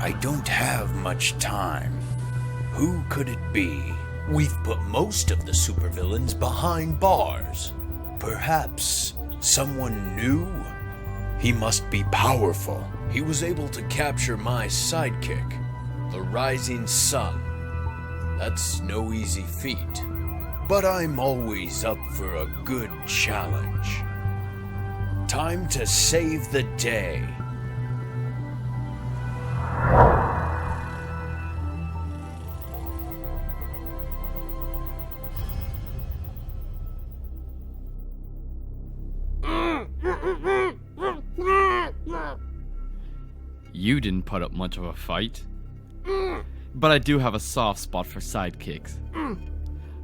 I don't have much time. Who could it be? We've put most of the supervillains behind bars. Perhaps someone new? He must be powerful. He was able to capture my sidekick, the Rising Sun. That's no easy feat. But I'm always up for a good challenge. Time to save the day. You didn't put up much of a fight. But I do have a soft spot for sidekicks.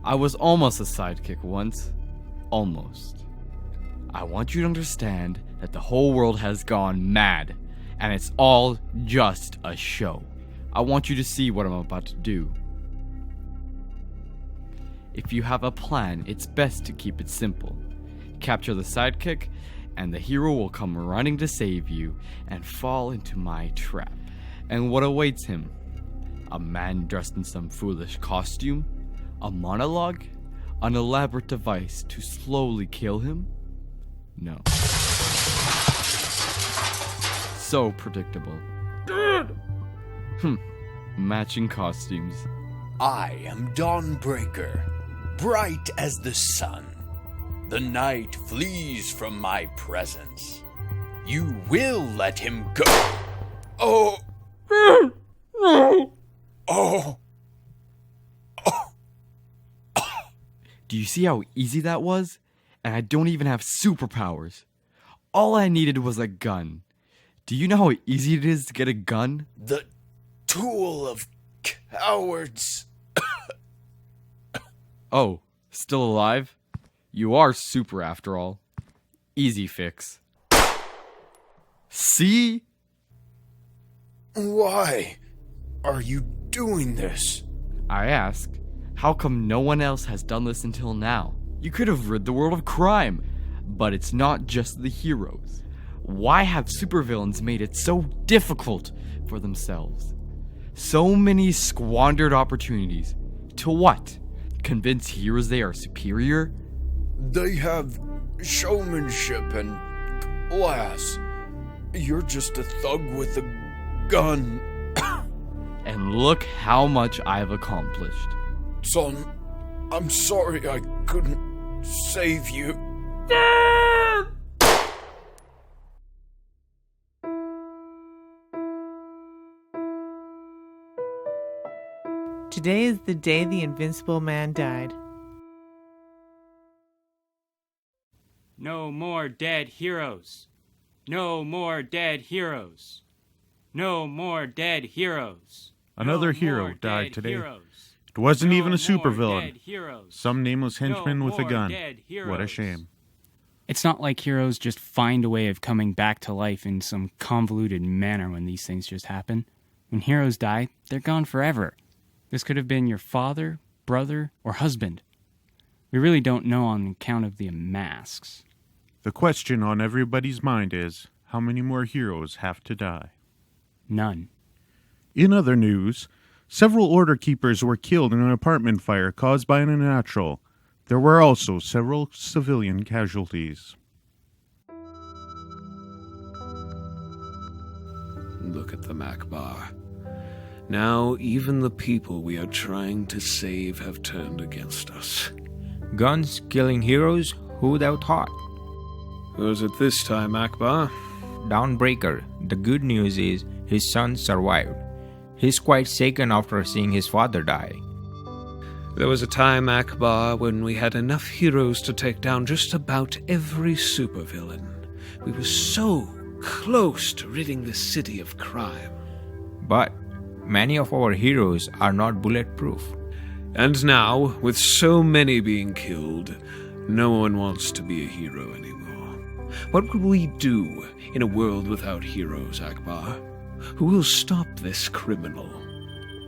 I was almost a sidekick once. Almost. I want you to understand that the whole world has gone mad, and it's all just a show. I want you to see what I'm about to do. If you have a plan, it's best to keep it simple. Capture the sidekick, and the hero will come running to save you and fall into my trap. And what awaits him? A man dressed in some foolish costume? A monologue? An elaborate device to slowly kill him? No. So predictable. Matching costumes. I am Dawnbreaker, bright as the sun. The night flees from my presence. You will let him go. Oh. Oh. Do you see how easy that was? And I don't even have superpowers. All I needed was a gun. Do you know how easy it is to get a gun? The tool of cowards. Oh, still alive? You are super after all. Easy fix. See? Why are you doing this? I ask, how come no one else has done this until now? You could have rid the world of crime. But it's not just the heroes. Why have supervillains made it so difficult for themselves? So many squandered opportunities. To what? Convince heroes they are superior? They have showmanship and class. You're just a thug with a gun. And look how much I've accomplished. Son, I'm sorry I couldn't save you. Today is the day the Invincible Man died. No more dead heroes. No more dead heroes. No more dead heroes. Another hero died today. It wasn't even a supervillain. Some nameless henchman with a gun. What a shame. It's not like heroes just find a way of coming back to life in some convoluted manner when these things just happen. When heroes die, they're gone forever. This could have been your father, brother, or husband. We really don't know on account of the masks. The question on everybody's mind is, how many more heroes have to die? None. In other news, several order keepers were killed in an apartment fire caused by an unnatural. There were also several civilian casualties. Look at them, Akbar. Now even the people we are trying to save have turned against us. Guns killing heroes? Who would have thought? Who's it this time, Akbar? Dawnbreaker. The good news is his son survived. He's quite shaken after seeing his father die. There was a time, Akbar, when we had enough heroes to take down just about every supervillain. We were so close to ridding the city of crime. But many of our heroes are not bulletproof. And now, with so many being killed, no one wants to be a hero anymore. What will we do in a world without heroes, Akbar? Who will stop this criminal?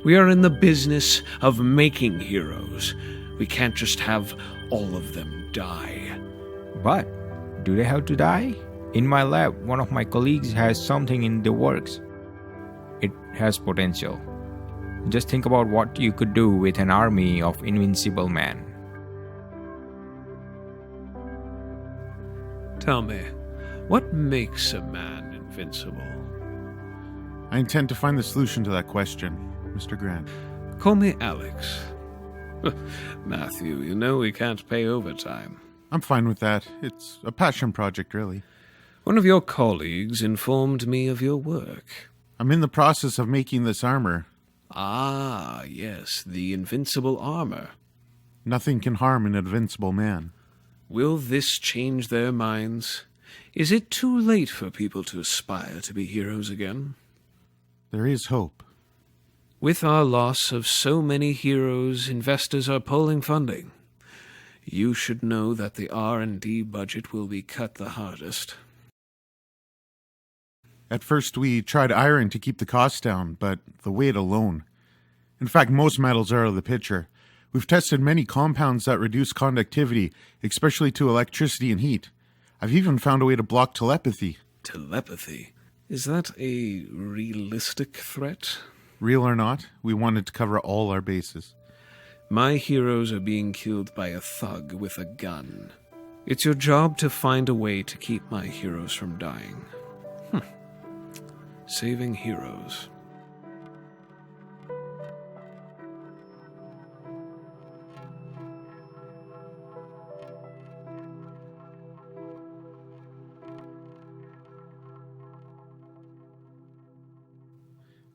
We are in the business of making heroes. We can't just have all of them die. But do they have to die? In my lab, one of my colleagues has something in the works. it has potential. Just think about what you could do with an army of Invincible Man. Tell me, what makes a man invincible? I intend to find the solution to that question, Mr. Grant. Call me Alex. Matthew, you know we can't pay overtime. I'm fine with that. It's a passion project, really. One of your colleagues informed me of your work. I'm in the process of making this armor. Ah, yes, the invincible armor. Nothing can harm an invincible man. Will this change their minds? Is it too late for people to aspire to be heroes again? There is hope. With our loss of so many heroes, investors are pulling funding. You should know that the R&D budget will be cut the hardest. At first, we tried iron to keep the costs down, but the weight alone. In fact, most metals are out of the picture. We've tested many compounds that reduce conductivity, especially to electricity and heat. I've even found a way to block telepathy. Telepathy? Is that a realistic threat? Real or not, we wanted to cover all our bases. My heroes are being killed by a thug with a gun. It's your job to find a way to keep my heroes from dying. Saving heroes.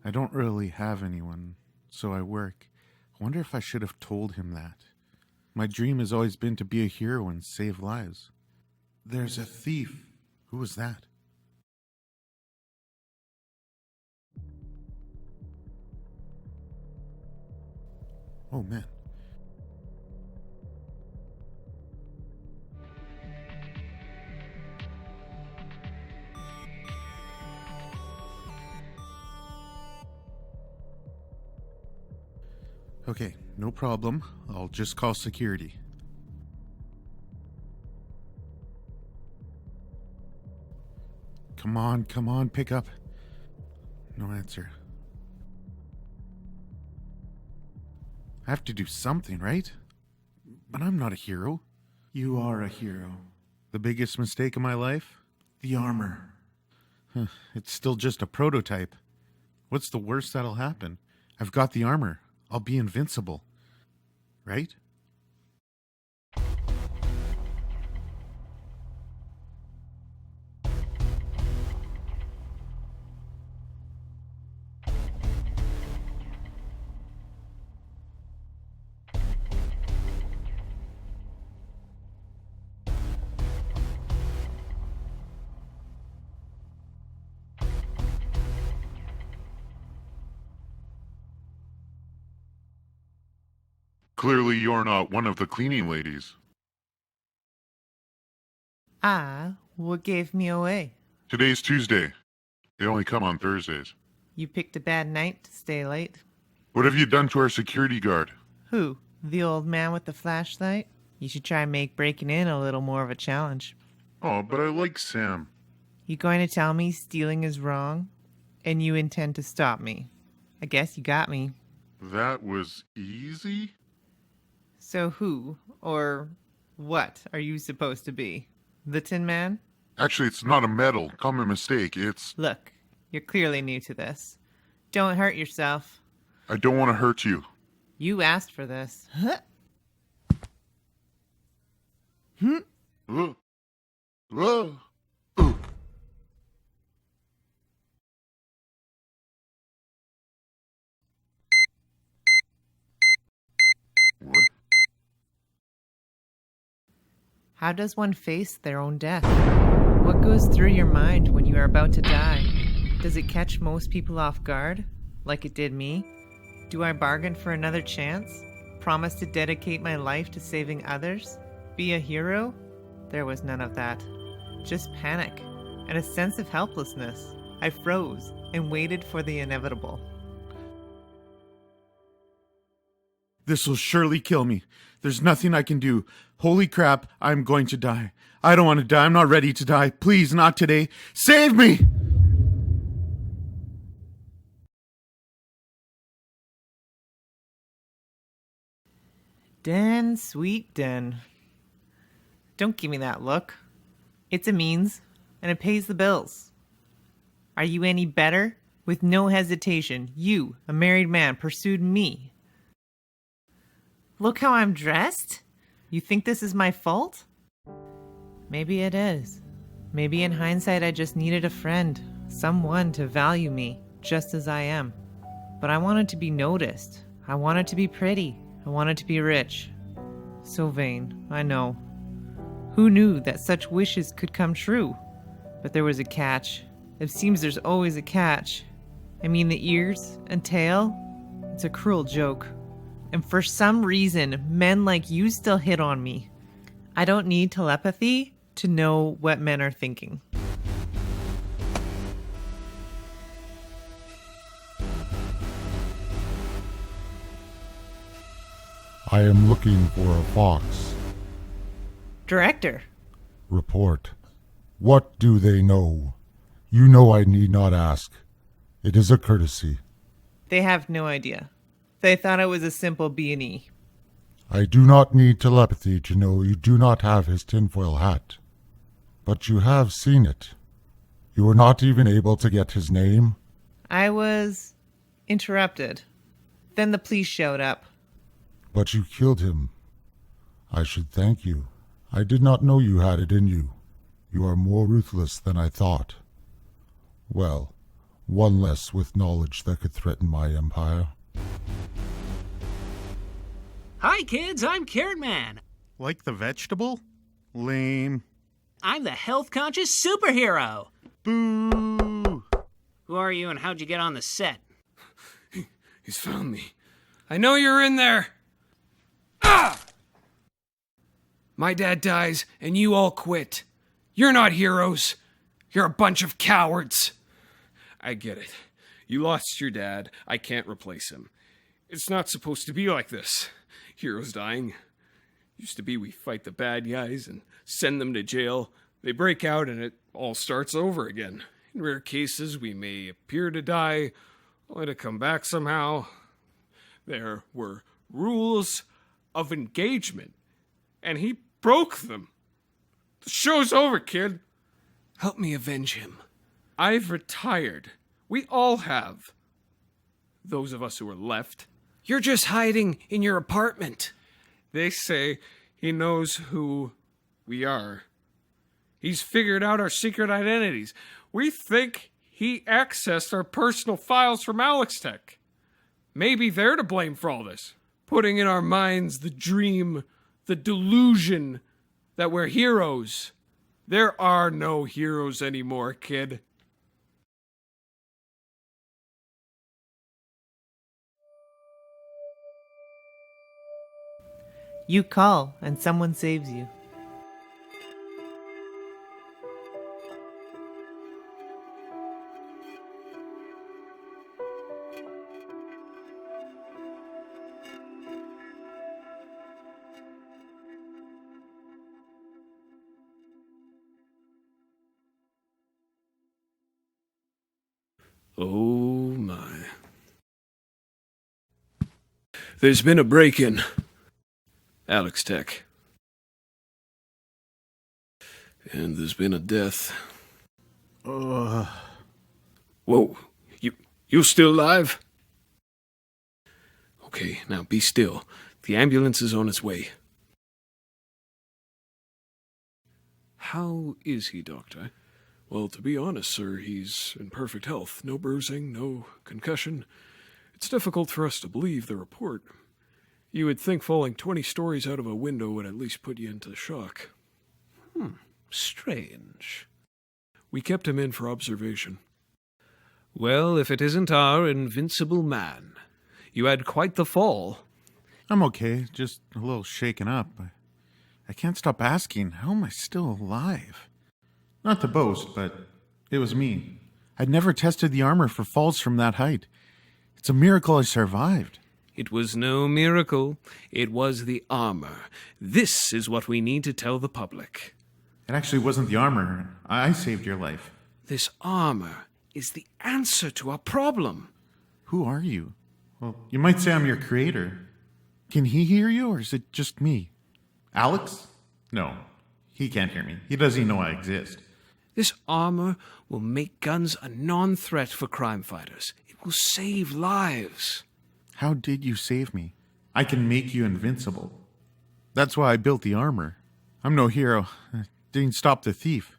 I don't really have anyone, so I work. I wonder if I should have told him that. My dream has always been to be a hero and save lives. There's a thief. Who was that? Oh, man. Okay, no problem. I'll just call security. Come on, pick up. No answer. I have to do something, right? But I'm not a hero. You are a hero. The biggest mistake of my life? The armor. It's still just a prototype. What's the worst that'll happen? I've got the armor. I'll be invincible. Right? Clearly you're not one of the cleaning ladies. What gave me away? Today's Tuesday. They only come on Thursdays. You picked a bad night to stay late. What have you done to our security guard? Who? The old man with the flashlight? You should try and make breaking in a little more of a challenge. Oh, but I like Sam. You going to tell me stealing is wrong? And you intend to stop me? I guess you got me. That was easy? So who, or what, are you supposed to be? The Tin Man? Actually, it's not a medal. Common mistake. It's... Look, you're clearly new to this. Don't hurt yourself. I don't want to hurt you. You asked for this. Whoa. Whoa. What? How does one face their own death? What goes through your mind when you are about to die? Does it catch most people off guard, like it did me? Do I bargain for another chance? Promise to dedicate my life to saving others? Be a hero? There was none of that. Just panic and a sense of helplessness. I froze and waited for the inevitable. This will surely kill me. There's nothing I can do. Holy crap, I'm going to die. I don't want to die. I'm not ready to die. Please, not today. Save me! Den, sweet den. Don't give me that look. It's a means, and it pays the bills. Are you any better? With no hesitation, you, a married man, pursued me. Look how I'm dressed? You think this is my fault? Maybe it is. Maybe in hindsight I just needed a friend, someone to value me, just as I am. But I wanted to be noticed. I wanted to be pretty. I wanted to be rich. So vain, I know. Who knew that such wishes could come true? But there was a catch. It seems there's always a catch. I mean the ears and tail? It's a cruel joke. And for some reason, men like you still hit on me. I don't need telepathy to know what men are thinking. I am looking for a fox. Director. Report. What do they know? You know I need not ask. It is a courtesy. They have no idea. They thought it was a simple B&E. I do not need telepathy to know you do not have his tinfoil hat. But you have seen it. You were not even able to get his name? I was interrupted. Then the police showed up. But you killed him. I should thank you. I did not know you had it in you. You are more ruthless than I thought. Well, one less with knowledge that could threaten my empire. Hi, kids. I'm Carrot Man. Like the vegetable? Lame. I'm the health-conscious superhero. Boo! Who are you and how'd you get on the set? He's found me. I know you're in there. Ah! My dad dies and you all quit. You're not heroes. You're a bunch of cowards. I get it. You lost your dad. I can't replace him. It's not supposed to be like this. Heroes dying. Used to be we fight the bad guys and send them to jail. They break out and it all starts over again. In rare cases, we may appear to die, only to come back somehow. There were rules of engagement, and he broke them. The show's over, kid. Help me avenge him. I've retired. We all have. Those of us who are left. You're just hiding in your apartment. They say he knows who we are. He's figured out our secret identities. We think he accessed our personal files from AlexTec. Maybe they're to blame for all this. Putting in our minds the dream, the delusion that we're heroes. There are no heroes anymore, kid. You call, and someone saves you. Oh my. There's been a break-in. AlexTec. And there's been a death. Whoa, you still alive? Okay, now be still. The ambulance is on its way. How is he, Doctor? Well, to be honest, sir, he's in perfect health. No bruising, no concussion. It's difficult for us to believe the report. You would think falling 20 stories out of a window would at least put you into shock. Strange. We kept him in for observation. Well, if it isn't our Invincible Man. You had quite the fall. I'm okay, just a little shaken up. I can't stop asking, how am I still alive? Not to boast, but it was me. I'd never tested the armor for falls from that height. It's a miracle I survived. It was no miracle. It was the armor. This is what we need to tell the public. It actually wasn't the armor. I saved your life. This armor is the answer to our problem. Who are you? Well, you might say I'm your creator. Can he hear you, or is it just me? Alex? No, he can't hear me. He doesn't even know I exist. This armor will make guns a non-threat for crime fighters. It will save lives. How did you save me? I can make you invincible. That's why I built the armor. I'm no hero. I didn't stop the thief.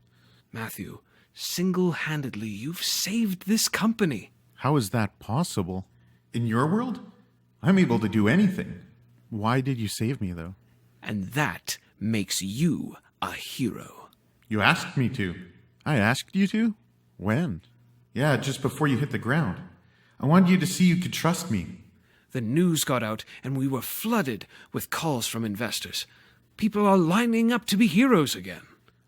Matthew, single-handedly, you've saved this company. How is that possible? In your world? I'm able to do anything. Why did you save me, though? And that makes you a hero. You asked me to. I asked you to? When? Yeah, just before you hit the ground. I wanted you to see you could trust me. The news got out, and we were flooded with calls from investors. People are lining up to be heroes again.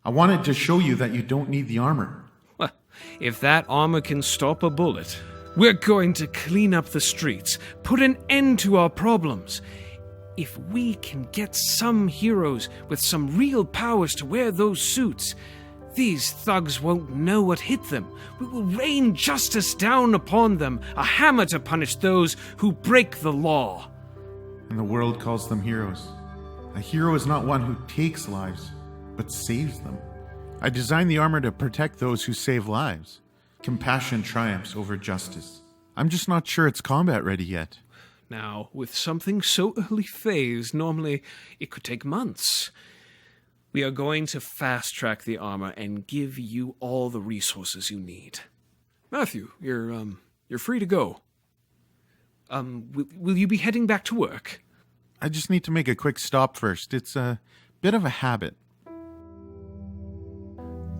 I wanted to show you that you don't need the armor. Well, if that armor can stop a bullet, we're going to clean up the streets, put an end to our problems. If we can get some heroes with some real powers to wear those suits, these thugs won't know what hit them. We will rain justice down upon them, a hammer to punish those who break the law. And the world calls them heroes. A hero is not one who takes lives, but saves them. I designed the armor to protect those who save lives. Compassion triumphs over justice. I'm just not sure it's combat ready yet. Now, with something so early phase, normally it could take months. We are going to fast-track the armor and give you all the resources you need. Matthew, you're free to go. Will you be heading back to work? I just need to make a quick stop first. It's a bit of a habit.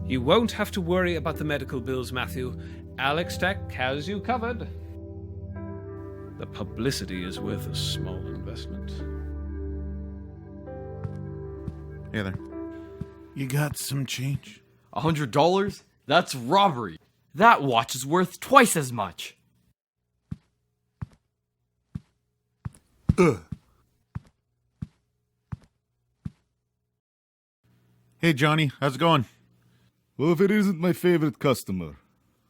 You won't have to worry about the medical bills, Matthew. AlexTec has you covered. The publicity is worth a small investment. Hey there. You got some change? $100? That's robbery. That watch is worth twice as much. Ugh. Hey, Johnny. How's it going? Well, if it isn't my favorite customer,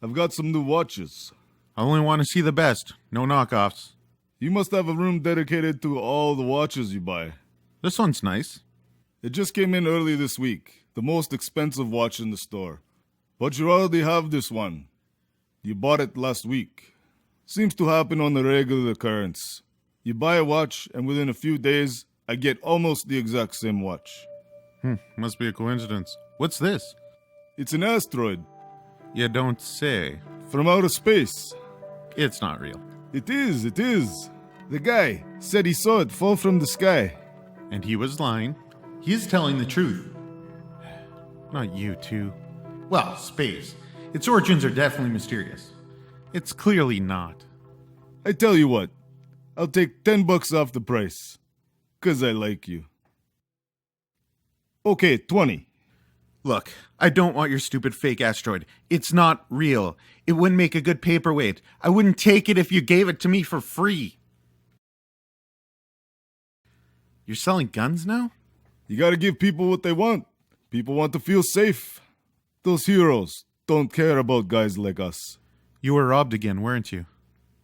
I've got some new watches. I only want to see the best. No knockoffs. You must have a room dedicated to all the watches you buy. This one's nice. It just came in early this week. The most expensive watch in the store. But you already have this one. You bought it last week. Seems to happen on a regular occurrence. You buy a watch, and within a few days, I get almost the exact same watch. Must be a coincidence. What's this? It's an asteroid. You don't say. From outer space. It's not real. It is. The guy said he saw it fall from the sky. And he was lying. He's telling the truth. Not you, too. Well, space. Its origins are definitely mysterious. It's clearly not. I tell you what, I'll take $10 off the price. 'Cause I like you. Okay, 20. Look, I don't want your stupid fake asteroid. It's not real. It wouldn't make a good paperweight. I wouldn't take it if you gave it to me for free. You're selling guns now? You gotta give people what they want. People want to feel safe. Those heroes don't care about guys like us. You were robbed again, weren't you?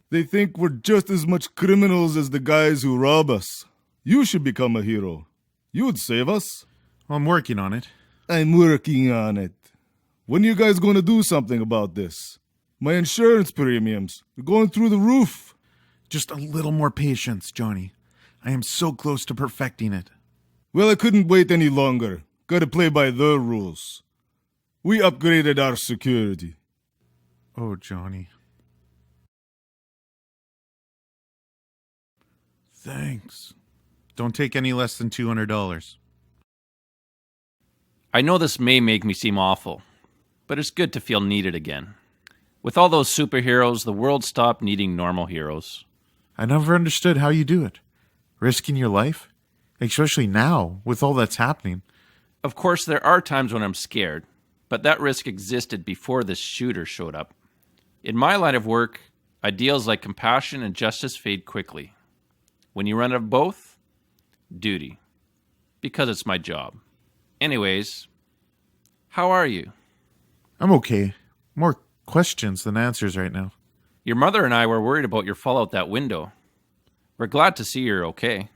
They think we're just as much criminals as the guys who rob us. You should become a hero. You would save us. I'm working on it. I'm working on it. When are you guys going to do something about this? My insurance premiums are going through the roof. Just a little more patience, Johnny. I am so close to perfecting it. Well, I couldn't wait any longer. Gotta play by their rules. We upgraded our security. Oh, Johnny. Thanks. Don't take any less than $200. I know this may make me seem awful, but it's good to feel needed again. With all those superheroes, the world stopped needing normal heroes. I never understood how you do it. Risking your life? Especially now, with all that's happening. Of course, there are times when I'm scared, but that risk existed before this shooter showed up. In my line of work, ideals like compassion and justice fade quickly. When you run out of both, duty. Because it's my job. Anyways, how are you? I'm okay. More questions than answers right now. Your mother and I were worried about your fall out that window. We're glad to see you're okay.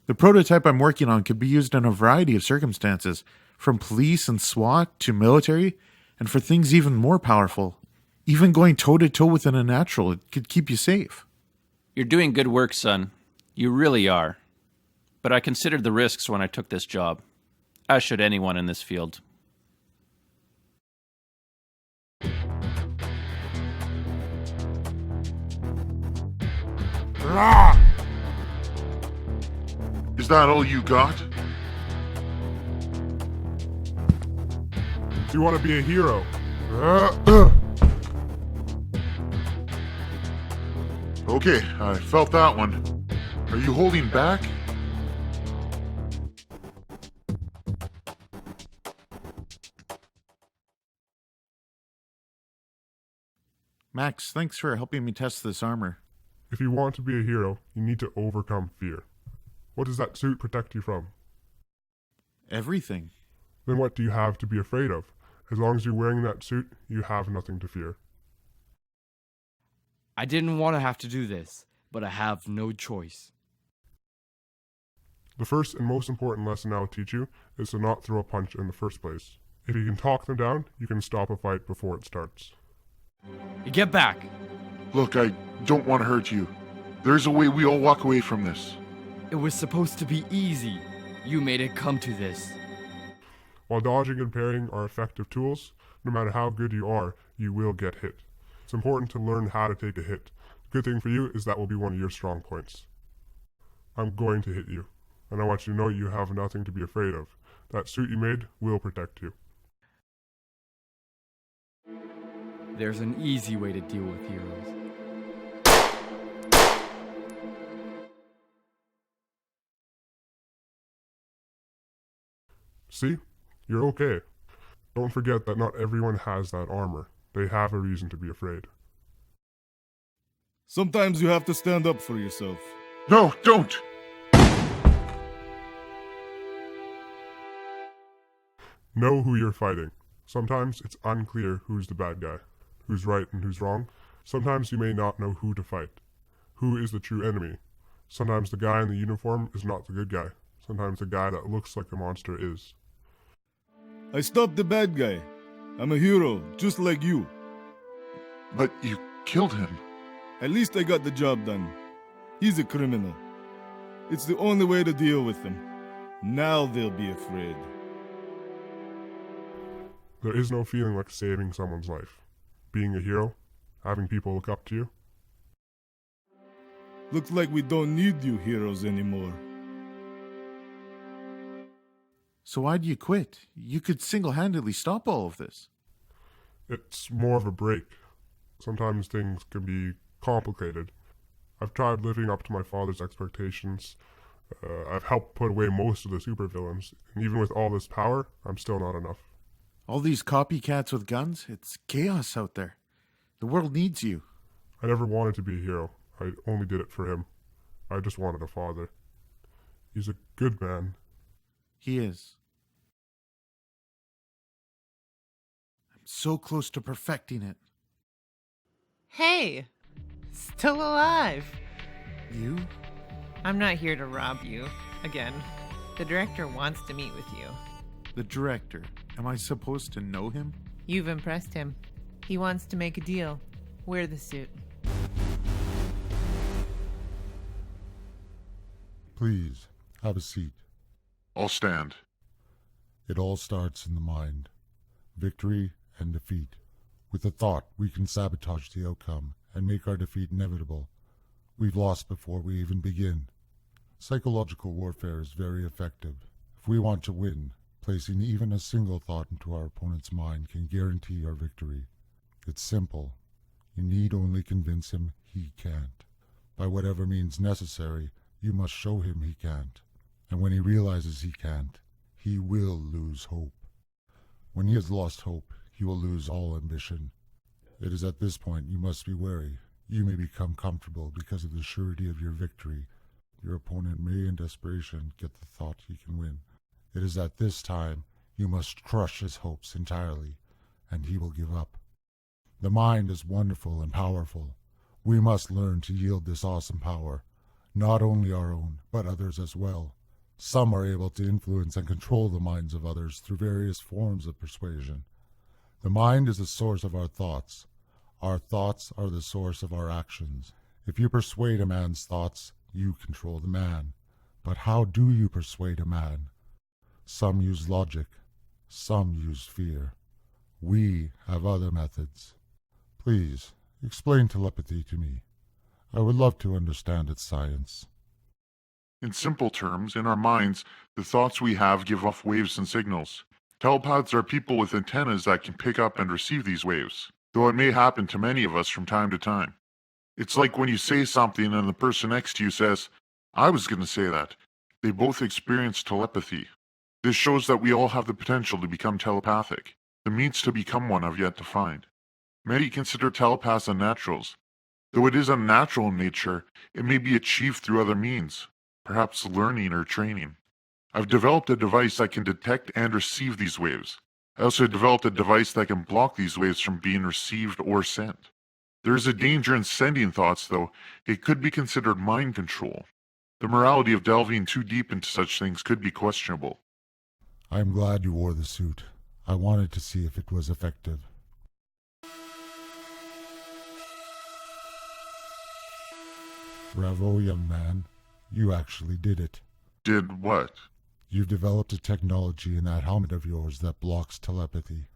The prototype I'm working on could be used in a variety of circumstances, from police and SWAT to military, and for things even more powerful. Even going toe-to-toe with an unnatural, it could keep you safe. You're doing good work, son. You really are. But I considered the risks when I took this job, as should anyone in this field. Is that all you got? Do you want to be a hero? Okay, I felt that one. Are you holding back? Max, thanks for helping me test this armor. If you want to be a hero, you need to overcome fear. What does that suit protect you from? Everything. Then what do you have to be afraid of? As long as you're wearing that suit, you have nothing to fear. I didn't want to have to do this, but I have no choice. The first and most important lesson I'll teach you is to not throw a punch in the first place. If you can talk them down, you can stop a fight before it starts. Get back! Look, I don't want to hurt you. There's a way we all walk away from this. It was supposed to be easy. You made it come to this. While dodging and parrying are effective tools, no matter how good you are, you will get hit. It's important to learn how to take a hit. The good thing for you is that will be one of your strong points. I'm going to hit you, and I want you to know you have nothing to be afraid of. That suit you made will protect you. There's an easy way to deal with heroes. See? You're okay. Don't forget that not everyone has that armor. They have a reason to be afraid. Sometimes you have to stand up for yourself. No, don't! Know who you're fighting. Sometimes it's unclear who's the bad guy, who's right and who's wrong. Sometimes you may not know who to fight. Who is the true enemy? Sometimes the guy in the uniform is not the good guy. Sometimes the guy that looks like the monster is. I stopped the bad guy. I'm a hero, just like you. But you killed him. At least I got the job done. He's a criminal. It's the only way to deal with him. Now they'll be afraid. There is no feeling like saving someone's life. Being a hero, having people look up to you. Looks like we don't need you heroes anymore. So why'd you quit? You could single-handedly stop all of this. It's more of a break. Sometimes things can be complicated. I've tried living up to my father's expectations. I've helped put away most of the supervillains. And even with all this power, I'm still not enough. All these copycats with guns? It's chaos out there. The world needs you. I never wanted to be a hero. I only did it for him. I just wanted a father. He's a good man. He is. I'm so close to perfecting it. Hey! Still alive! You? I'm not here to rob you. Again. The director wants to meet with you. The director? Am I supposed to know him? You've impressed him. He wants to make a deal. Wear the suit. Please, have a seat. I'll stand. It all starts in the mind. Victory and defeat. With the thought, we can sabotage the outcome and make our defeat inevitable. We've lost before we even begin. Psychological warfare is very effective. If we want to win, placing even a single thought into our opponent's mind can guarantee our victory. It's simple. You need only convince him he can't. By whatever means necessary, you must show him he can't. And when he realizes he can't, he will lose hope. When he has lost hope, he will lose all ambition. It is at this point you must be wary. You may become comfortable because of the surety of your victory. Your opponent may, in desperation, get the thought he can win. It is at this time you must crush his hopes entirely, and he will give up. The mind is wonderful and powerful. We must learn to yield this awesome power, not only our own, but others as well. Some are able to influence and control the minds of others through various forms of persuasion. The mind is the source of our thoughts. Our thoughts are the source of our actions. If you persuade a man's thoughts, you control the man. But how do you persuade a man? Some use logic. Some use fear. We have other methods. Please, explain telepathy to me. I would love to understand its science. In simple terms, in our minds, the thoughts we have give off waves and signals. Telepaths are people with antennas that can pick up and receive these waves, though it may happen to many of us from time to time. It's like when you say something and the person next to you says, "I was going to say that." They both experience telepathy. This shows that we all have the potential to become telepathic. The means to become one have yet to find. Many consider telepaths unnaturals. Though it is unnatural in nature, it may be achieved through other means, perhaps learning or training. I've developed a device that can detect and receive these waves. I also developed a device that can block these waves from being received or sent. There is a danger in sending thoughts, though. It could be considered mind control. The morality of delving too deep into such things could be questionable. I am glad you wore the suit. I wanted to see if it was effective. Bravo, young man. You actually did it. Did what? You've developed a technology in that helmet of yours that blocks telepathy.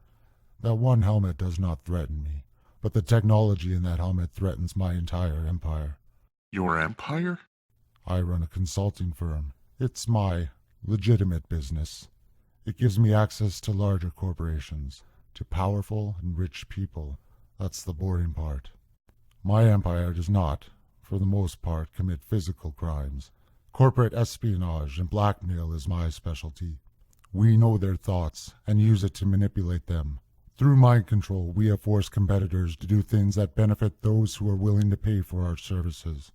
That one helmet does not threaten me, but the technology in that helmet threatens my entire empire. Your empire? I run a consulting firm. It's my legitimate business. It gives me access to larger corporations, to powerful and rich people. That's the boring part. My empire does not, for the most part, commit physical crimes. Corporate espionage and blackmail is my specialty. We know their thoughts and use it to manipulate them. Through mind control, we have forced competitors to do things that benefit those who are willing to pay for our services.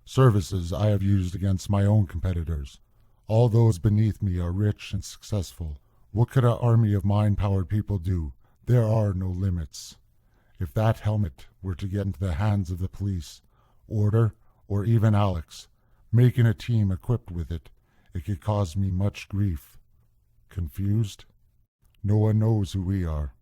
Services I have used against my own competitors. All those beneath me are rich and successful. What could an army of mind-powered people do? There are no limits. If that helmet were to get into the hands of the police, Order, or even Alex, making a team equipped with it, it could cause me much grief. Confused? No one knows who we are.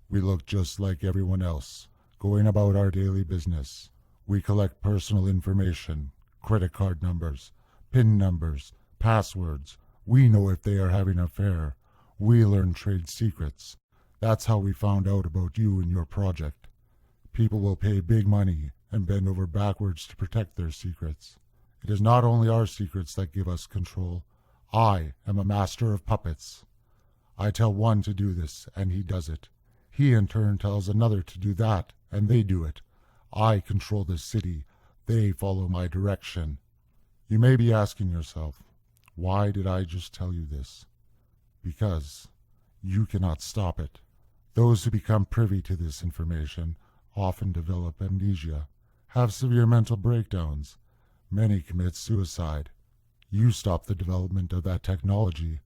We look just like everyone else, going about our daily business. We collect personal information, credit card numbers, PIN numbers, passwords. We know if they are having an affair. We learn trade secrets. That's how we found out about you and your project. People will pay big money and bend over backwards to protect their secrets. It is not only our secrets that give us control. I am a master of puppets. I tell one to do this, and he does it. He in turn tells another to do that, and they do it. I control this city. They follow my direction. You may be asking yourself, why did I just tell you this? Because you cannot stop it. Those who become privy to this information often develop amnesia, have severe mental breakdowns. Many commit suicide. You stop the development of that technology,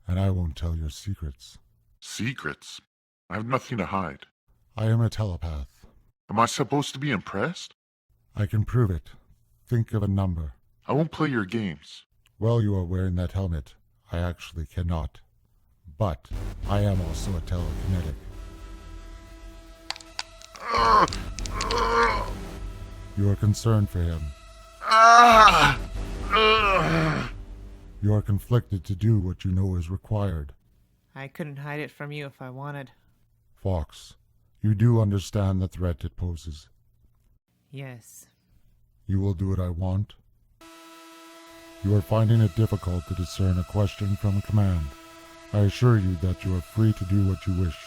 and I won't tell your secrets. Secrets? I have nothing to hide. I am a telepath. Am I supposed to be impressed? I can prove it. Think of a number. I won't play your games. Well, you are wearing that helmet. I actually cannot. But I am also a telekinetic. You are concerned for him. You are conflicted to do what you know is required. I couldn't hide it from you if I wanted. Fox, you do understand the threat it poses. Yes. You will do what I want. You are finding it difficult to discern a question from a command. I assure you that you are free to do what you wish.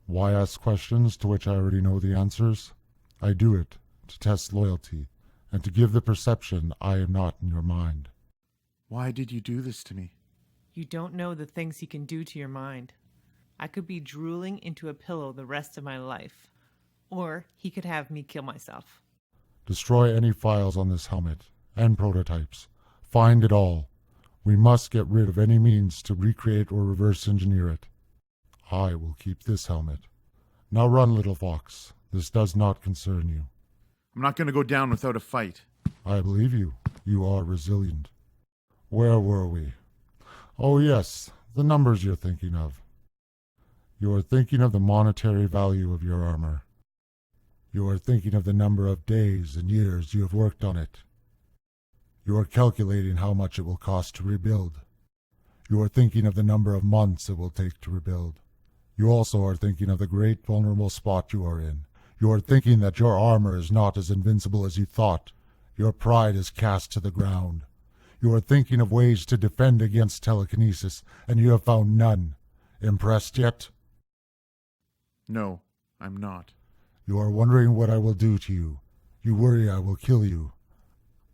Why ask questions to which I already know the answers? I do it to test loyalty and to give the perception I am not in your mind. Why did you do this to me? You don't know the things he can do to your mind. I could be drooling into a pillow the rest of my life. Or he could have me kill myself. Destroy any files on this helmet and prototypes. Find it all. We must get rid of any means to recreate or reverse engineer it. I will keep this helmet. Now run, little fox. This does not concern you. I'm not going to go down without a fight. I believe you. You are resilient. Where were we? Oh yes, the numbers you're thinking of. You are thinking of the monetary value of your armor. You are thinking of the number of days and years you have worked on it. You are calculating how much it will cost to rebuild. You are thinking of the number of months it will take to rebuild. You also are thinking of the great vulnerable spot you are in. You are thinking that your armor is not as invincible as you thought. Your pride is cast to the ground. You are thinking of ways to defend against telekinesis, and you have found none. Impressed yet? No, I'm not. You are wondering what I will do to you. You worry I will kill you.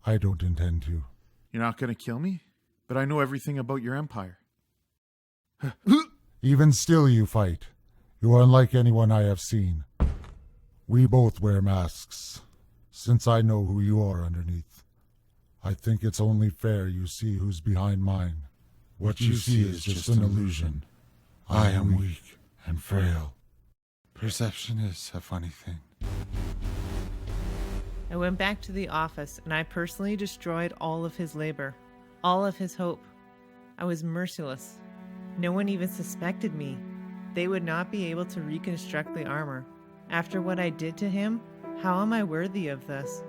I don't intend to. You're not going to kill me? But I know everything about your empire. Even still you fight. You are unlike anyone I have seen. We both wear masks. Since I know who you are underneath, I think it's only fair you see who's behind mine. What you see is just an illusion. I am weak and frail. Perception is a funny thing. I went back to the office and I personally destroyed all of his labor, all of his hope. I was merciless. No one even suspected me. They would not be able to reconstruct the armor. After what I did to him, how am I worthy of this?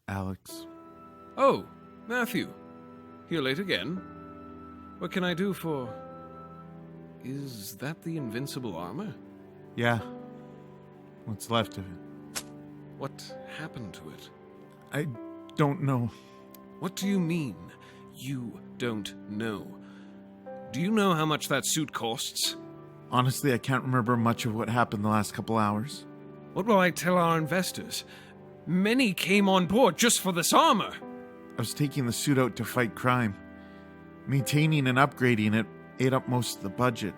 Alex. Oh, Matthew. Here late again. What can I do for... Is that the invincible armor? Yeah. What's left of it. What happened to it? I don't know. What do you mean, you don't know? Do you know how much that suit costs? Honestly, I can't remember much of what happened the last couple hours. What will I tell our investors? Many came on board just for this armor. I was taking the suit out to fight crime. Maintaining and upgrading it ate up most of the budget.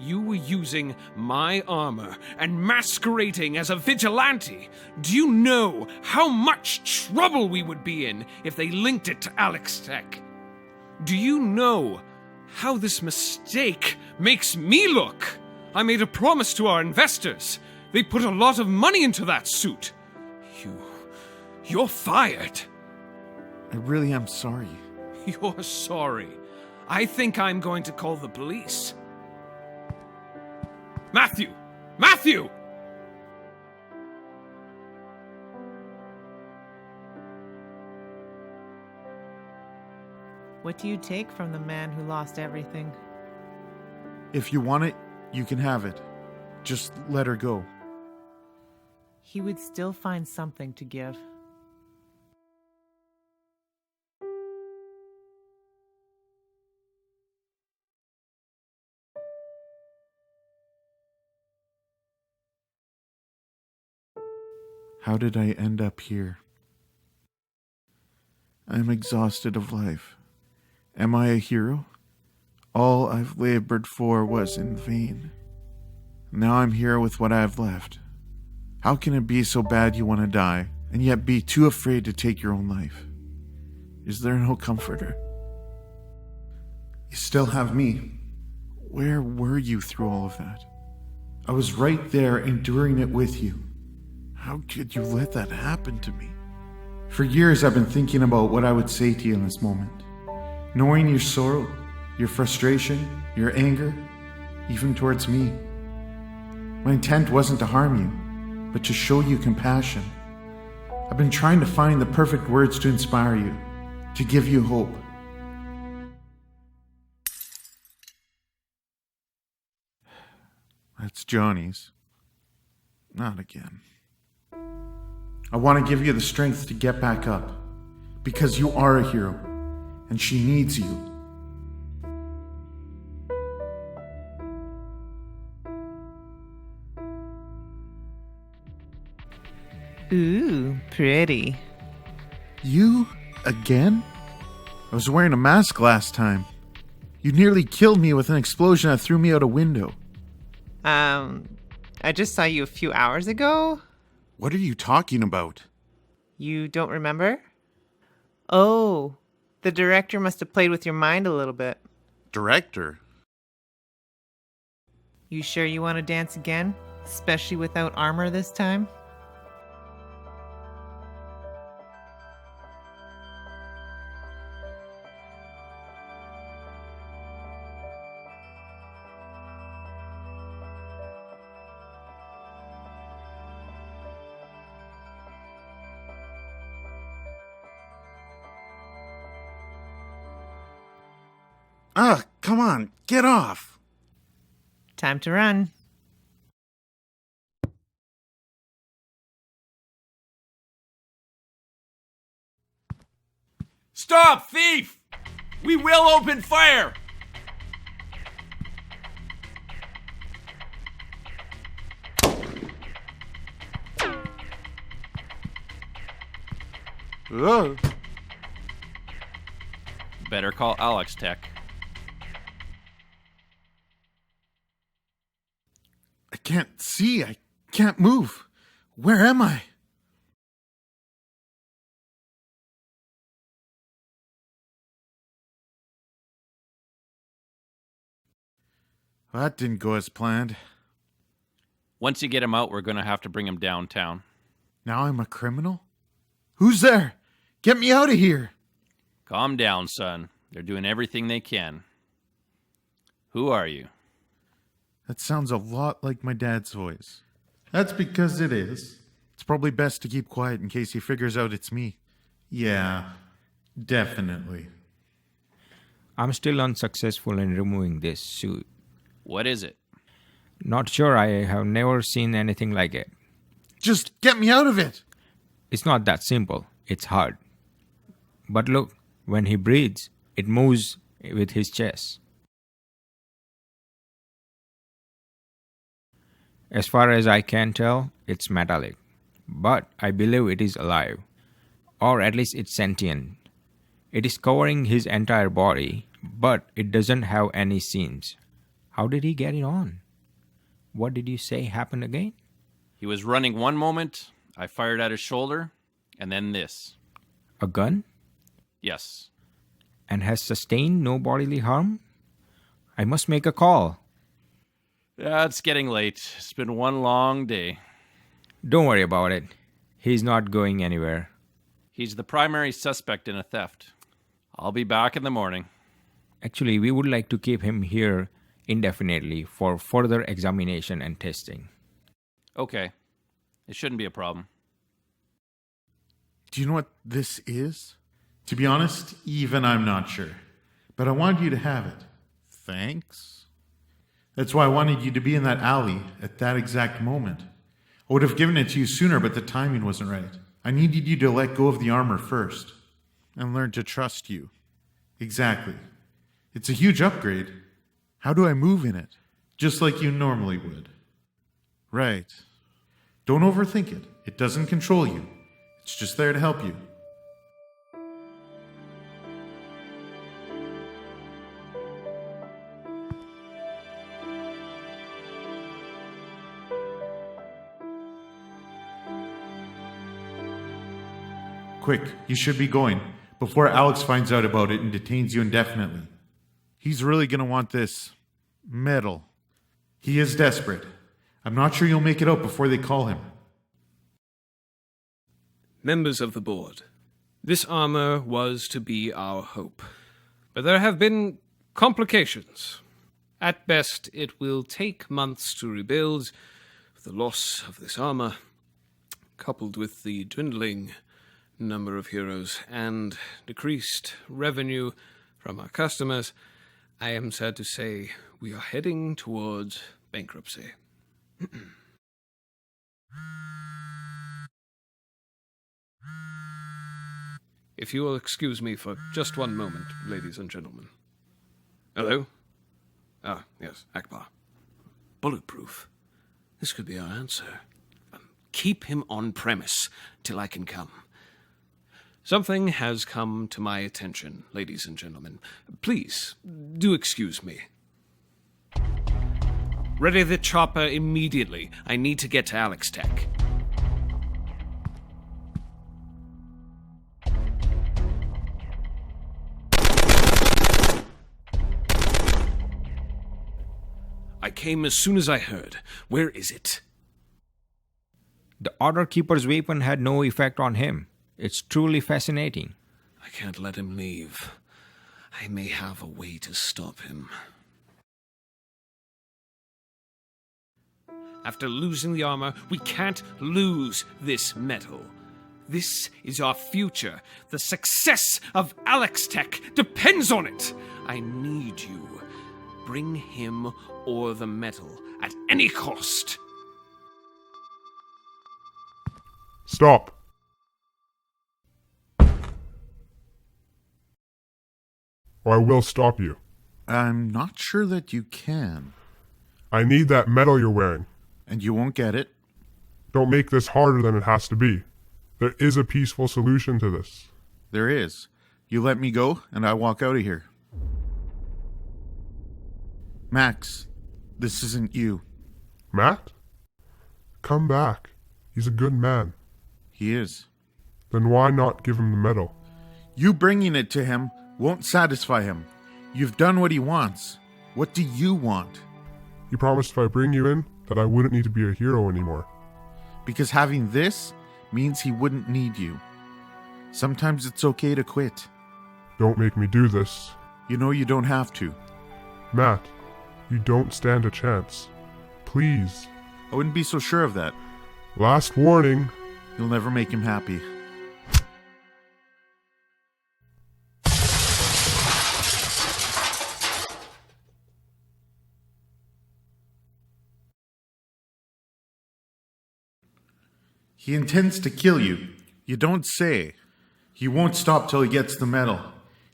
You were using my armor and masquerading as a vigilante. Do you know how much trouble we would be in if they linked it to AlexTec? Do you know how this mistake makes me look? I made a promise to our investors. They put a lot of money into that suit. You're fired. I really am sorry. You're sorry. I think I'm going to call the police. Matthew! Matthew! What do you take from the man who lost everything? If you want it, you can have it. Just let her go. He would still find something to give. How did I end up here? I'm exhausted of life. Am I a hero? All I've labored for was in vain. Now I'm here with what I have left. How can it be so bad you want to die, and yet be too afraid to take your own life? Is there no comforter? You still have me. Where were you through all of that? I was right there enduring it with you. How could you let that happen to me? For years I've been thinking about what I would say to you in this moment. Knowing your sorrow, your frustration, your anger, even towards me. My intent wasn't to harm you, but to show you compassion. I've been trying to find the perfect words to inspire you, to give you hope. That's Johnny's. Not again. I want to give you the strength to get back up, because you are a hero, and she needs you. Ooh, pretty. You? Again? I was wearing a mask last time. You nearly killed me with an explosion that threw me out a window. I just saw you a few hours ago. What are you talking about? You don't remember? Oh, The director must have played with your mind a little bit. Director? You sure you want to dance again? Especially without armor this time? Ugh, come on, get off! Time to run. Stop, thief! We will open fire! Ugh. Better call AlexTec. I can't see. I can't move. Where am I? That didn't go as planned. Once you get him out, we're going to have to bring him downtown. Now I'm a criminal? Who's there? Get me out of here! Calm down, son. They're doing everything they can. Who are you? That sounds a lot like my dad's voice. That's because it is. It's probably best to keep quiet in case he figures out it's me. Yeah, definitely. I'm still unsuccessful in removing this suit. What is it? Not sure, I have never seen anything like it. Just get me out of it! It's not that simple, it's hard. But look, when he breathes, it moves with his chest. As far as I can tell, it's metallic. But I believe it is alive. Or at least it's sentient. It is covering his entire body, but it doesn't have any seams. How did he get it on? What did you say happened again? He was running one moment, I fired at his shoulder, and then this. A gun? Yes. And has sustained no bodily harm? I must make a call. Yeah, it's getting late. It's been one long day. Don't worry about it. He's not going anywhere. He's the primary suspect in a theft. I'll be back in the morning. Actually, we would like to keep him here indefinitely for further examination and testing. Okay. It shouldn't be a problem. Do you know what this is? To be honest, even I'm not sure. But I wanted you to have it. Thanks. That's why I wanted you to be in that alley at that exact moment. I would have given it to you sooner, but the timing wasn't right. I needed you to let go of the armor first and learn to trust you. Exactly. It's a huge upgrade. How do I move in it? Just like you normally would. Right. Don't overthink it. It doesn't control you. It's just there to help you. Quick, you should be going before Alex finds out about it and detains you indefinitely. He's really going to want this medal. He is desperate. I'm not sure you'll make it out before they call him. Members of the board, this armor was to be our hope. But there have been complications. At best, it will take months to rebuild. The loss of this armor, coupled with the dwindling number of heroes and decreased revenue from our customers, I am sad to say we are heading towards bankruptcy. If you will excuse me for just one moment, ladies and gentlemen. Hello? Ah, yes, Akbar. Bulletproof. This could be our answer. Keep him on premise till I can come. Something has come to my attention, ladies and gentlemen. Please, do excuse me. Ready the chopper immediately. I need to get to AlexTec. came as soon as I heard. Where is it? The Order Keeper's weapon had no effect on him. It's truly fascinating. I can't let him leave. I may have a way to stop him. After losing the armor, we can't lose this metal. This is our future. The success of AlexTec depends on it. I need you. Bring him or the metal at any cost. Stop. Or I will stop you. I'm not sure that you can. I need that medal you're wearing. And you won't get it. Don't make this harder than it has to be. There is a peaceful solution to this. There is. You let me go, and I walk out of here. Max, this isn't you. Matt? Come back. He's a good man. He is. Then why not give him the medal? You bringing it to him won't satisfy him. You've done what he wants. What do you want? You promised if I bring you in, that I wouldn't need to be a hero anymore. Because having this means he wouldn't need you. Sometimes it's okay to quit. Don't make me do this. You know you don't have to. Matt, you don't stand a chance. Please. I wouldn't be so sure of that. Last warning. You'll never make him happy. He intends to kill you. You don't say. He won't stop till he gets the medal.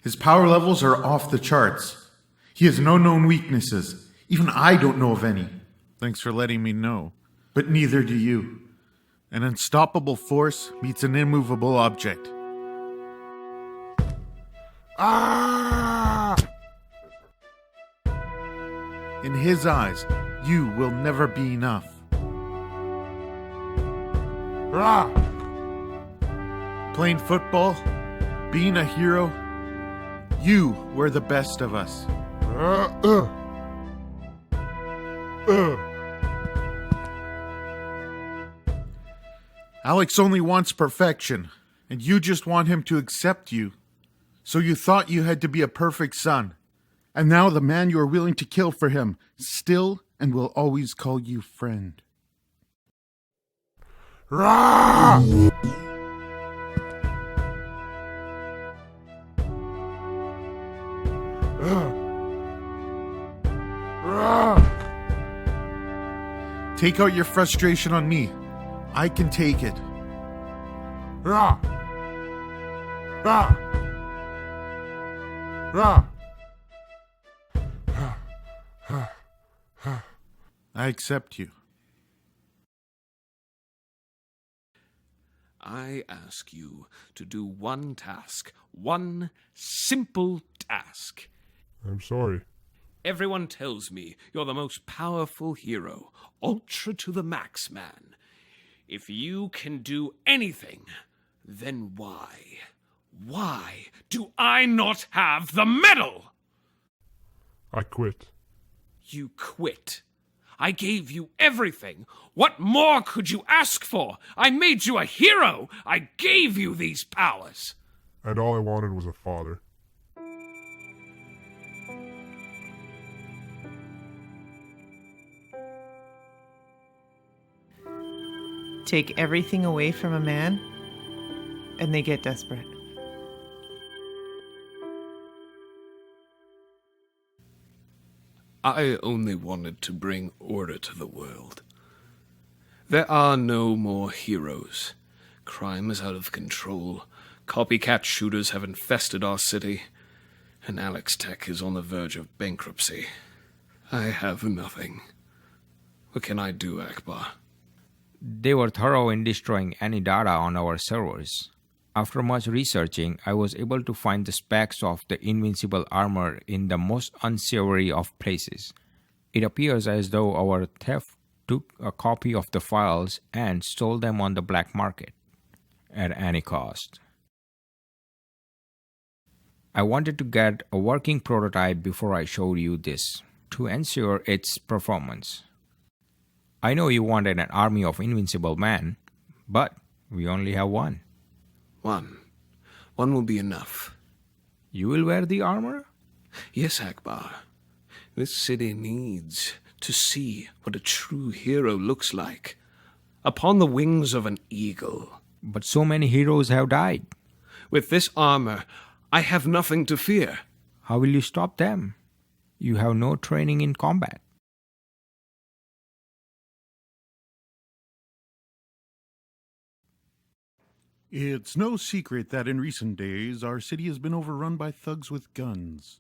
His power levels are off the charts. He has no known weaknesses. Even I don't know of any. Thanks for letting me know. But neither do you. An unstoppable force meets an immovable object. Ah! In his eyes, you will never be enough. Ah! Playing football, being a hero, you were the best of us. Alex only wants perfection, and you just want him to accept you. So you thought you had to be a perfect son. And now the man you are willing to kill for him still and will always call you friend. Rah! Take out your frustration on me. I can take it. Rah! Rah! Rah! I accept you. I ask you to do one task. One simple task. I'm sorry. Everyone tells me you're the most powerful hero. Ultra to the max, man. If you can do anything, then why? Why do I not have the medal? I quit. You quit. I gave you everything. What more could you ask for? I made you a hero. I gave you these powers. And all I wanted was a father. Take everything away from a man, and they get desperate. I only wanted to bring order to the world. There are no more heroes. Crime is out of control. Copycat shooters have infested our city. And AlexTec is on the verge of bankruptcy. I have nothing. What can I do, Akbar? They were thorough in destroying any data on our servers. After much researching, I was able to find the specs of the invincible armor in the most unsavory of places. It appears as though our theft took a copy of the files and sold them on the black market at any cost. I wanted to get a working prototype before I showed you this, to ensure its performance. I know you wanted an army of Invincible Man, but we only have one. One. One will be enough. You will wear the armor? Yes, Akbar. This city needs to see what a true hero looks like. Upon the wings of an eagle. But so many heroes have died. With this armor, I have nothing to fear. How will you stop them? You have no training in combat. It's no secret that in recent days our city has been overrun by thugs with guns.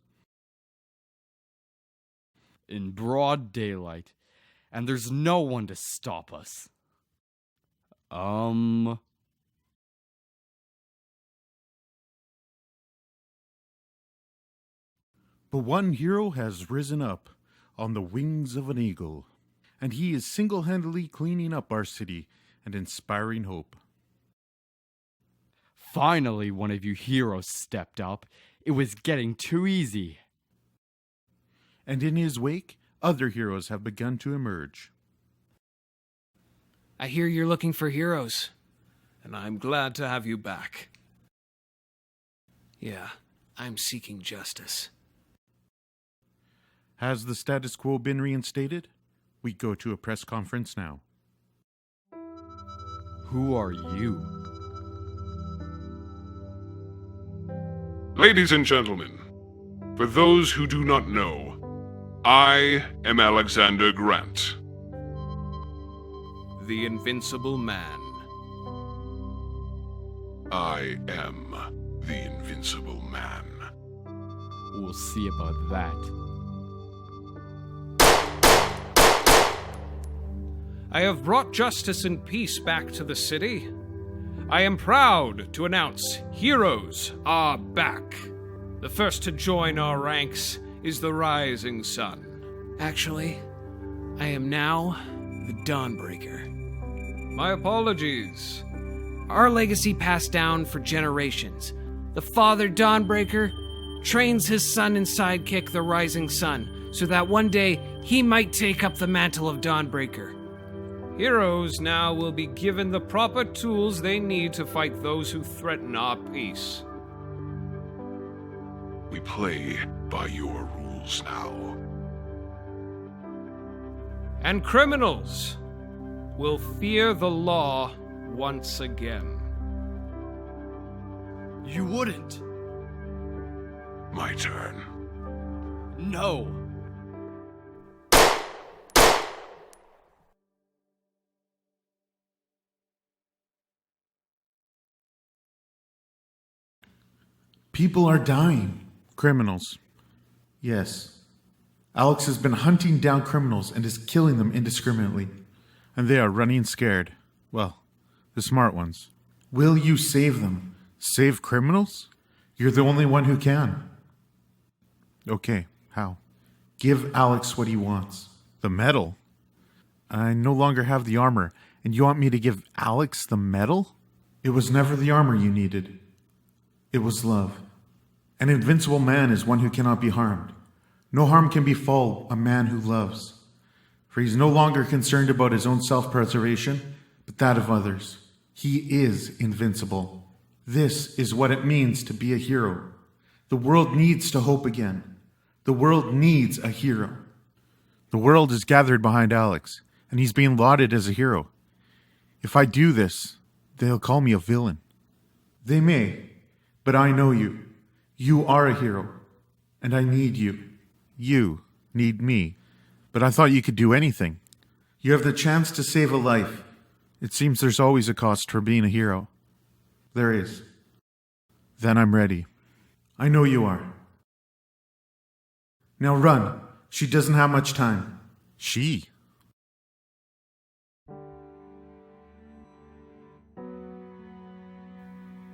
In broad daylight, and there's no one to stop us. But one hero has risen up on the wings of an eagle, and he is single-handedly cleaning up our city and inspiring hope. Finally, one of you heroes stepped up. It was getting too easy. And in his wake, other heroes have begun to emerge. I hear you're looking for heroes, and I'm glad to have you back. Yeah, I'm seeking justice. Has the status quo been reinstated? We go to a press conference now. Who are you? Ladies and gentlemen, for those who do not know, I am Alexander Grant. The Invincible Man. I am the Invincible Man. We'll see about that. I have brought justice and peace back to the city. I am proud to announce heroes are back. The first to join our ranks is the Rising Sun. Actually, I am now the Dawnbreaker. My apologies. Our legacy passed down for generations. The father Dawnbreaker trains his son and sidekick, the Rising Sun, so that one day he might take up the mantle of Dawnbreaker. Heroes now will be given the proper tools they need to fight those who threaten our peace. We play by your rules now. And criminals will fear the law once again. You wouldn't. My turn. No. People are dying. Criminals. Yes. Alex has been hunting down criminals and is killing them indiscriminately. And they are running scared. Well, the smart ones. Will you save them? Save criminals? You're the only one who can. Okay, how? Give Alex what he wants. The medal? I no longer have the armor, and you want me to give Alex the medal? It was never the armor you needed. It was love. An invincible man is one who cannot be harmed. No harm can befall a man who loves. For he's no longer concerned about his own self-preservation, but that of others. He is invincible. This is what it means to be a hero. The world needs to hope again. The world needs a hero. The world is gathered behind Alex, and he's being lauded as a hero. If I do this, they'll call me a villain. They may, but I know you. You are a hero, and I need you. You need me. But I thought you could do anything. You have the chance to save a life. It seems there's always a cost for being a hero. There is. Then I'm ready. I know you are. Now run. She doesn't have much time. She?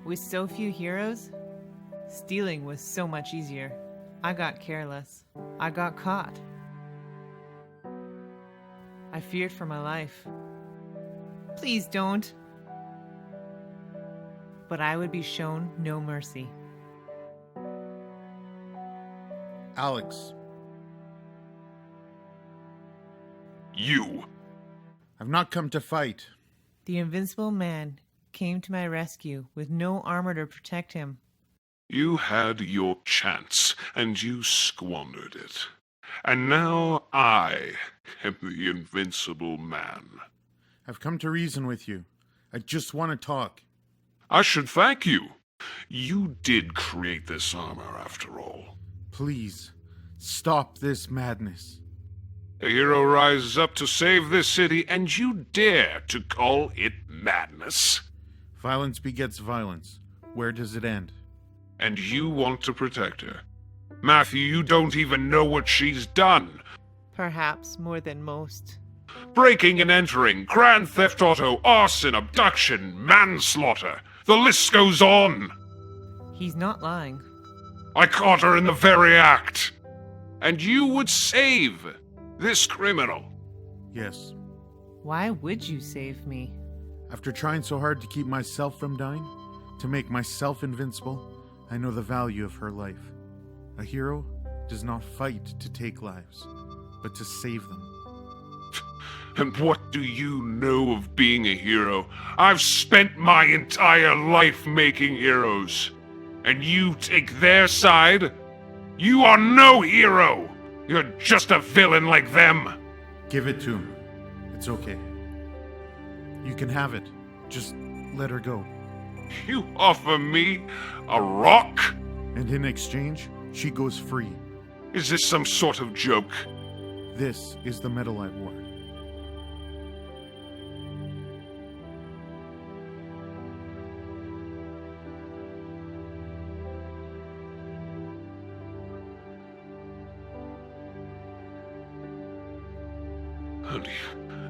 With so few heroes, stealing was so much easier. I got careless. I got caught. I feared for my life. Please don't. But I would be shown no mercy. Alex. You. I've not come to fight. The Invincible Man came to my rescue with no armor to protect him. You had your chance, and you squandered it. And now I am the Invincible Man. I've come to reason with you. I just want to talk. I should thank you. You did create this armor, after all. Please, stop this madness. A hero rises up to save this city, and you dare to call it madness. Violence begets violence. Where does it end? And you want to protect her. Matthew, you don't even know what she's done. Perhaps more than most. Breaking and entering, grand theft auto, arson, abduction, manslaughter. The list goes on. He's not lying. I caught her in the very act. And you would save this criminal. Yes. Why would you save me? After trying so hard to keep myself from dying, to make myself invincible, I know the value of her life. A hero does not fight to take lives, but to save them. And what do you know of being a hero? I've spent my entire life making heroes. And you take their side? You are no hero! You're just a villain like them! Give it to him. It's okay. You can have it. Just let her go. You offer me a rock? And in exchange, she goes free. Is this some sort of joke? This is the medal I wore.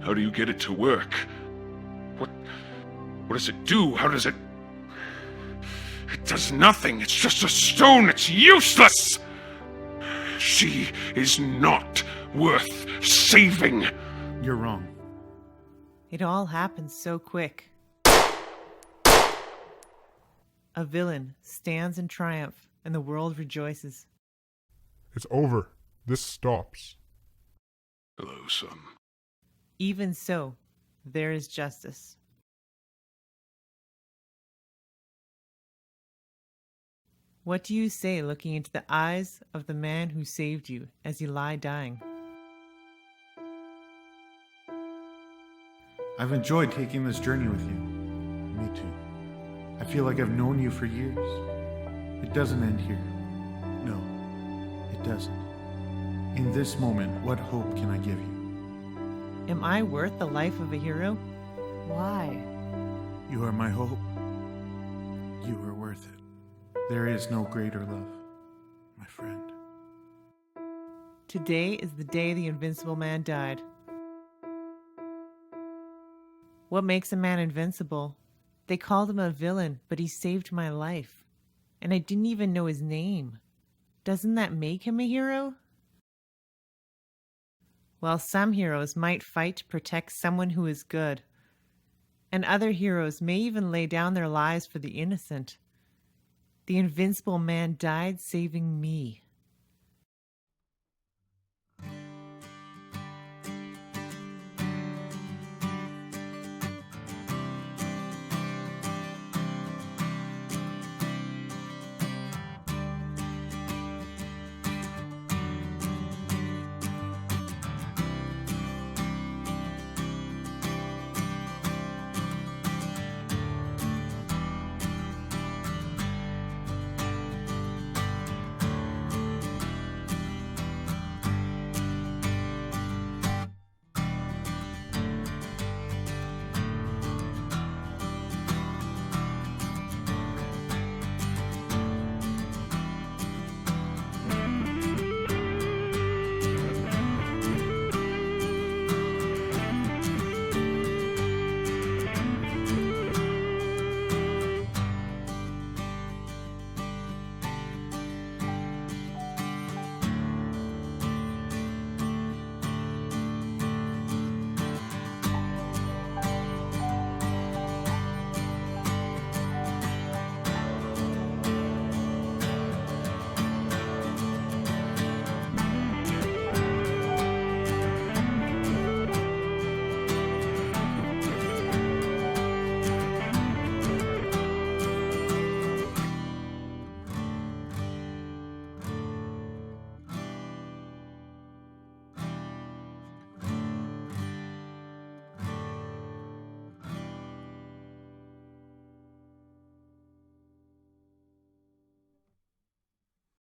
How do you get it to work? What does it do? How does it... It does nothing. It's just a stone. It's useless. She is not worth saving. You're wrong. It all happens so quick. A villain stands in triumph, and the world rejoices. It's over. This stops. Hello, son. Even so, there is justice. What do you say looking into the eyes of the man who saved you as you lie dying? I've enjoyed taking this journey with you. Me too. I feel like I've known you for years. It doesn't end here. No, it doesn't. In this moment, what hope can I give you? Am I worth the life of a hero? Why? You are my hope. You are worth it. There is no greater love, my friend. Today is the day the Invincible Man died. What makes a man invincible? They called him a villain, but he saved my life. And I didn't even know his name. Doesn't that make him a hero? Well, some heroes might fight to protect someone who is good. And other heroes may even lay down their lives for the innocent. The Invincible Man died saving me.